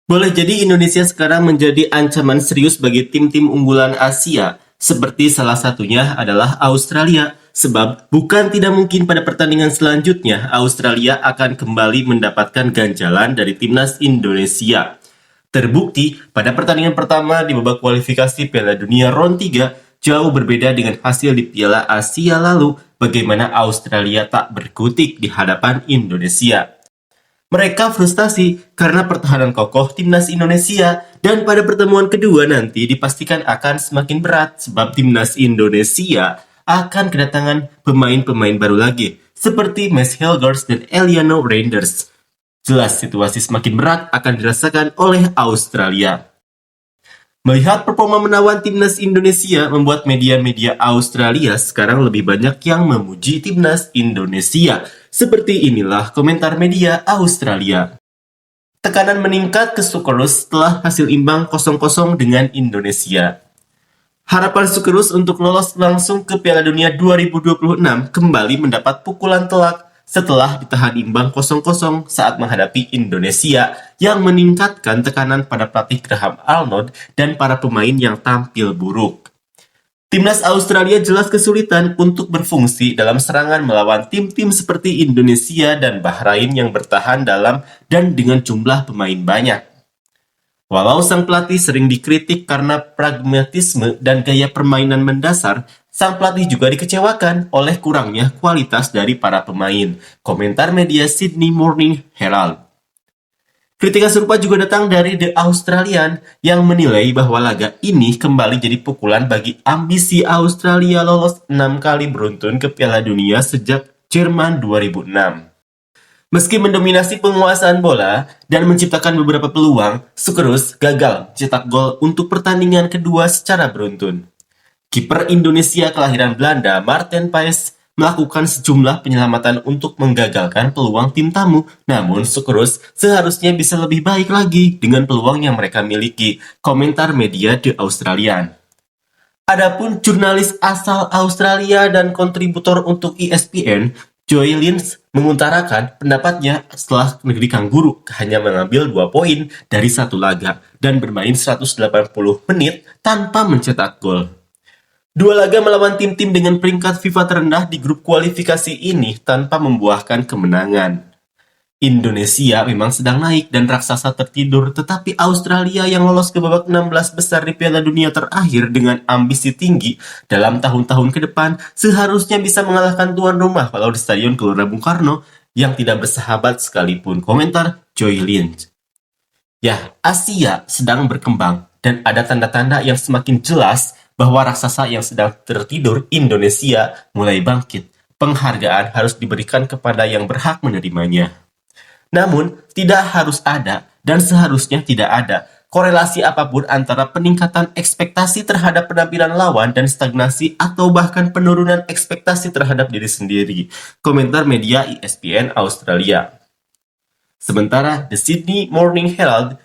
Boleh jadi Indonesia sekarang menjadi ancaman serius bagi tim-tim unggulan Asia, seperti salah satunya adalah Australia. Sebab bukan tidak mungkin pada pertandingan selanjutnya Australia akan kembali mendapatkan ganjalan dari timnas Indonesia. Terbukti pada pertandingan pertama di babak kualifikasi Piala Dunia Round 3 jauh berbeda dengan hasil di Piala Asia lalu, bagaimana Australia tak berkutik di hadapan Indonesia. Mereka frustasi karena pertahanan kokoh timnas Indonesia dan pada pertemuan kedua nanti dipastikan akan semakin berat sebab timnas Indonesia akan kedatangan pemain-pemain baru lagi seperti Max Hilgers dan Eliano Reinders. Jelas situasi semakin berat akan dirasakan oleh Australia. Melihat performa menawan timnas Indonesia membuat media-media Australia sekarang lebih banyak yang memuji timnas Indonesia. Seperti inilah komentar media Australia. Tekanan meningkat ke Sukerus setelah hasil imbang 0-0 dengan Indonesia. Harapan Sukerus untuk lolos langsung ke Piala Dunia 2026 kembali mendapat pukulan telak setelah ditahan imbang 0-0 saat menghadapi Indonesia yang meningkatkan tekanan pada pelatih Graham Arnold dan para pemain yang tampil buruk. Timnas Australia jelas kesulitan untuk berfungsi dalam serangan melawan tim-tim seperti Indonesia dan Bahrain yang bertahan dalam dan dengan jumlah pemain banyak. Walau sang pelatih sering dikritik karena pragmatisme dan gaya permainan mendasar, sang pelatih juga dikecewakan oleh kurangnya kualitas dari para pemain. Komentar media Sydney Morning Herald. Kritikan serupa juga datang dari The Australian yang menilai bahwa laga ini kembali jadi pukulan bagi ambisi Australia lolos 6 kali beruntun ke Piala Dunia sejak Jerman 2006. Meski mendominasi penguasaan bola dan menciptakan beberapa peluang, Sukerus gagal cetak gol untuk pertandingan kedua secara beruntun. Kiper Indonesia kelahiran Belanda, Marten Paes, melakukan sejumlah penyelamatan untuk menggagalkan peluang tim tamu. Namun Sukerus seharusnya bisa lebih baik lagi dengan peluang yang mereka miliki, komentar media The Australian. Adapun jurnalis asal Australia dan kontributor untuk ESPN, Joy Lynch mengutarakan pendapatnya setelah negeri Kangguru hanya mengambil 2 poin dari satu laga dan bermain 180 menit tanpa mencetak gol. 2 laga melawan tim-tim dengan peringkat FIFA terendah di grup kualifikasi ini tanpa membuahkan kemenangan. Indonesia memang sedang naik dan raksasa tertidur, tetapi Australia yang lolos ke babak 16 besar di Piala Dunia terakhir dengan ambisi tinggi dalam tahun-tahun ke depan seharusnya bisa mengalahkan tuan rumah walau di Stadion Gelora Bung Karno yang tidak bersahabat sekalipun, komentar Joy Lynch. Ya, Asia sedang berkembang dan ada tanda-tanda yang semakin jelas bahwa raksasa yang sedang tertidur Indonesia mulai bangkit. Penghargaan harus diberikan kepada yang berhak menerimanya. Namun, tidak harus ada dan seharusnya tidak ada korelasi apapun antara peningkatan ekspektasi terhadap penampilan lawan dan stagnasi atau bahkan penurunan ekspektasi terhadap diri sendiri, komentar media ESPN Australia. Sementara The Sydney Morning Herald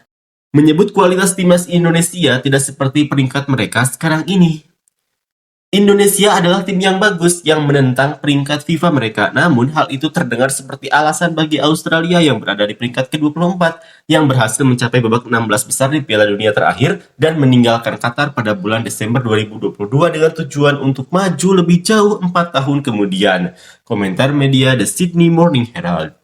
menyebut kualitas timnas Indonesia tidak seperti peringkat mereka sekarang ini. Indonesia adalah tim yang bagus yang menentang peringkat FIFA mereka, namun hal itu terdengar seperti alasan bagi Australia yang berada di peringkat ke-24 yang berhasil mencapai babak 16 besar di Piala Dunia terakhir dan meninggalkan Qatar pada bulan Desember 2022 dengan tujuan untuk maju lebih jauh 4 tahun kemudian. Komentar media The Sydney Morning Herald.